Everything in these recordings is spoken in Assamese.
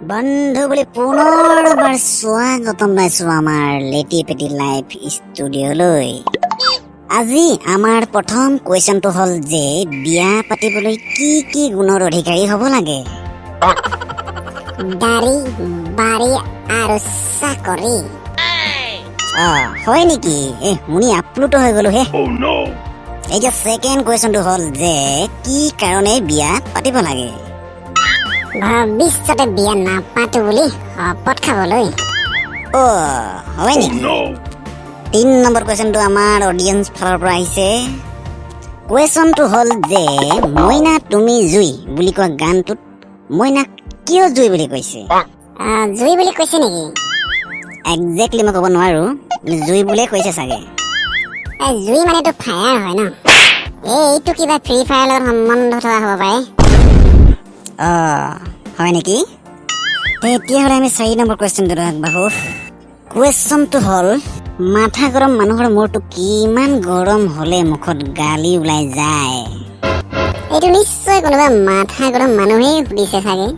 বন্ধু বলে পুনৰবাৰ স্বাগতম জনাইছো আমাৰ লেটি পেটি লাইফ ষ্টুডিঅ'লৈ। আজি আমাৰ প্ৰথম কুৱেশ্যনটো হ'ল যে বিয়া পাতিবলৈ কি কি গুণৰ অধিকাৰী হ'ব লাগে? দাড়ি, বাড়ি আৰু চাকৰি। হয় নেকি? শুনি আপ্লুত হৈ গলো হে। এতিয়া ছেকেণ্ড কুৱেশ্যনটো হ'ল যে কি কাৰণে বিয়া পাতিব লাগে? ভৱিষ্যতে বিয়া নাপাতো বুলি শপত খাবলৈ। হয় নেকি? ৩ নম্বৰ কুৱেশ্যনটো আমাৰ অডিয়েঞ্চ ফালৰ পৰা আহিছে। কুৱেশ্যনটো হ'ল যে মইনা তুমি জুই বুলি কোৱা গানটোত মইনা কিয় জুই বুলি কৈছে? জুই বুলি কৈছে নেকি? একজেক্টলি মই ক'ব নোৱাৰো, জুই বুলিয়ে কৈছে চাগে। জুই মানেতো ফায়াৰ হয় ন? এইটো কিবা ফ্ৰী ফায়াৰ লগত সম্বন্ধ থকা হ'ব পাৰে। হয় নেকি? তেতিয়াহ'লে আমি 4 নম্বৰ কুৱেশ্যনটো আগবাঢ়ো। কুৱেশ্যনটো হ'ল মাথা গৰম মানুহৰ মূৰটো কিমান গৰম হ'লে মুখত গালি ওলাই যায়? এইটো নিশ্চয় কোনোবা মাথা গৰম মানুহেই সুধিছে চাগে।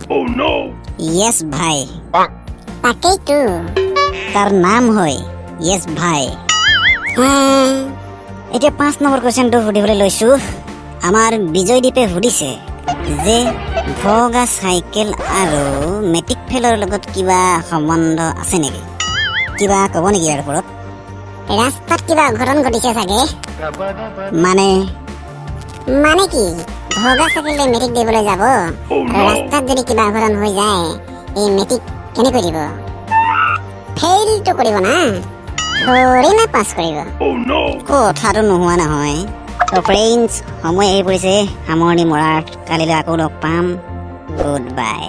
য়েছ ভাই, তাকেইতো। তাৰ নাম হয় য়েছ ভাই। এতিয়া 5 নম্বৰ কুৱেশ্যনটো সুধিবলৈ লৈছো। আমাৰ বিজয়দীপে সুধিছে যে ভগা চাইকেল আৰু মেট্ৰিক ফেলৰ লগত কিবা সম্বন্ধ আছে নেকি? কিবা ক'ব নেকি ইয়াৰ ওপৰত? ৰাস্তাত কিবা অঘটন ঘটিছে চাগে। মানে কি ভগা চাইকেল লৈ মেট্ৰিক দিবলৈ যাব, ৰাস্তাত যদি কিবা অঘটন হৈ যায় এই মেট্ৰিক কেনেকৈ দিব? ফেইলটো কৰিব না, থৰি না পাছ কৰিব। কথাটো নোহোৱা নহয়। ফ্ৰেণ্ডছ, সময় আহি পৰিছে সামৰণি মৰাৰ। কালিলৈ আকৌ লগ পাম। Good bye.